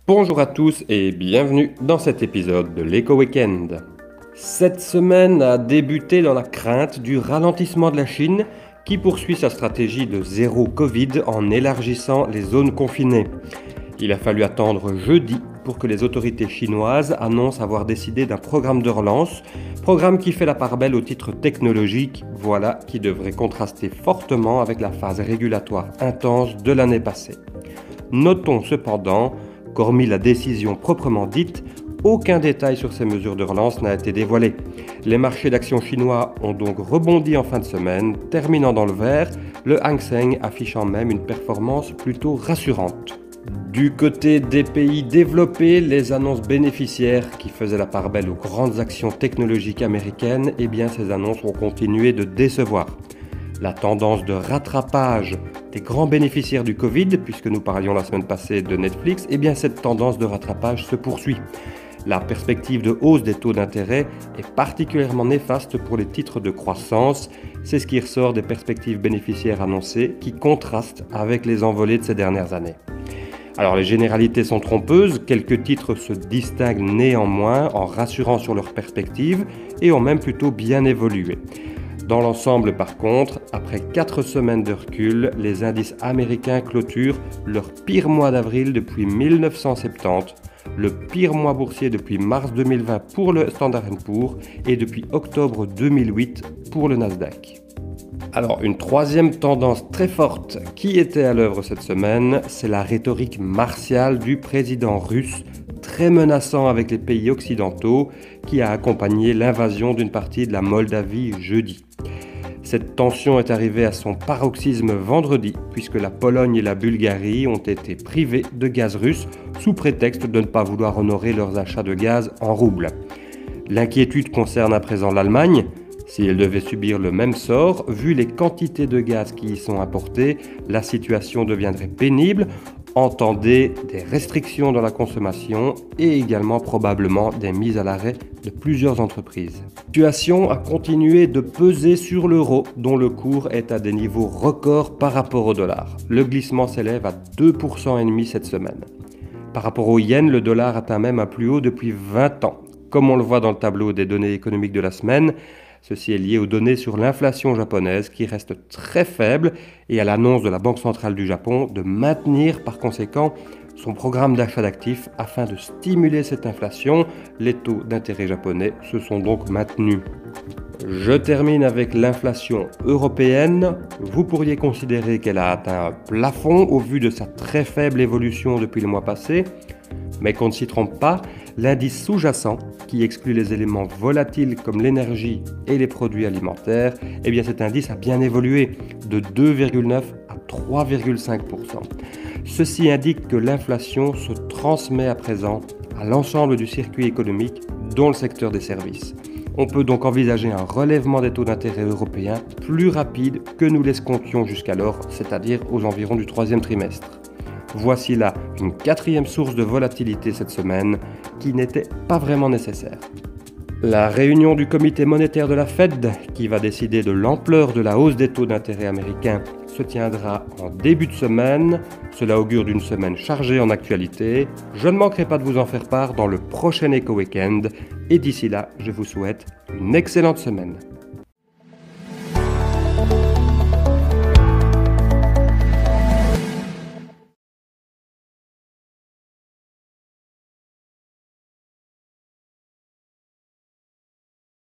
Bonjour à tous et bienvenue dans cet épisode de l'Eco Weekend. Cette semaine a débuté dans la crainte du ralentissement de la Chine qui poursuit sa stratégie de zéro Covid en élargissant les zones confinées. Il a fallu attendre jeudi pour que les autorités chinoises annoncent avoir décidé d'un programme de relance, programme qui fait la part belle au titre technologique, voilà qui devrait contraster fortement avec la phase régulatoire intense de l'année passée. Notons cependant qu'hormis la décision proprement dite, aucun détail sur ces mesures de relance n'a été dévoilé. Les marchés d'actions chinois ont donc rebondi en fin de semaine, terminant dans le vert, le Hang Seng affichant même une performance plutôt rassurante. Du côté des pays développés, les annonces bénéficiaires qui faisaient la part belle aux grandes actions technologiques américaines, ces annonces ont continué de décevoir. La tendance de rattrapage des grands bénéficiaires du Covid, puisque nous parlions la semaine passée de Netflix, cette tendance de rattrapage se poursuit. La perspective de hausse des taux d'intérêt est particulièrement néfaste pour les titres de croissance. C'est ce qui ressort des perspectives bénéficiaires annoncées qui contrastent avec les envolées de ces dernières années. Alors les généralités sont trompeuses, quelques titres se distinguent néanmoins en rassurant sur leurs perspectives et ont même plutôt bien évolué. Dans l'ensemble par contre, après 4 semaines de recul, les indices américains clôturent leur pire mois d'avril depuis 1970, le pire mois boursier depuis mars 2020 pour le Standard & Poor's et depuis octobre 2008 pour le Nasdaq. Alors, une troisième tendance très forte qui était à l'œuvre cette semaine, c'est la rhétorique martiale du président russe, très menaçant avec les pays occidentaux, qui a accompagné l'invasion d'une partie de la Moldavie jeudi. Cette tension est arrivée à son paroxysme vendredi, puisque la Pologne et la Bulgarie ont été privées de gaz russe sous prétexte de ne pas vouloir honorer leurs achats de gaz en roubles. L'inquiétude concerne à présent l'Allemagne. Si elle devait subir le même sort, vu les quantités de gaz qui y sont apportées, la situation deviendrait pénible. Entendez des restrictions dans la consommation et également probablement des mises à l'arrêt de plusieurs entreprises. La situation a continué de peser sur l'euro, dont le cours est à des niveaux records par rapport au dollar. Le glissement s'élève à 2,5% cette semaine. Par rapport au yen, le dollar atteint même un plus haut depuis 20 ans. Comme on le voit dans le tableau des données économiques de la semaine, ceci est lié aux données sur l'inflation japonaise qui reste très faible et à l'annonce de la Banque centrale du Japon de maintenir par conséquent son programme d'achat d'actifs afin de stimuler cette inflation. Les taux d'intérêt japonais se sont donc maintenus. Je termine avec l'inflation européenne. Vous pourriez considérer qu'elle a atteint un plafond au vu de sa très faible évolution depuis le mois passé, mais qu'on ne s'y trompe pas, l'indice sous-jacent, qui exclut les éléments volatiles comme l'énergie et les produits alimentaires, cet indice a bien évolué de 2,9 à 3,5%. Ceci indique que l'inflation se transmet à présent à l'ensemble du circuit économique, dont le secteur des services. On peut donc envisager un relèvement des taux d'intérêt européens plus rapide que nous l'escomptions jusqu'alors, c'est-à-dire aux environs du 3e trimestre. Voici là une 4e source de volatilité cette semaine qui n'était pas vraiment nécessaire. La réunion du comité monétaire de la Fed, qui va décider de l'ampleur de la hausse des taux d'intérêt américains, se tiendra en début de semaine. Cela augure d'une semaine chargée en actualité. Je ne manquerai pas de vous en faire part dans le prochain Eco Weekend. Et d'ici là, je vous souhaite une excellente semaine.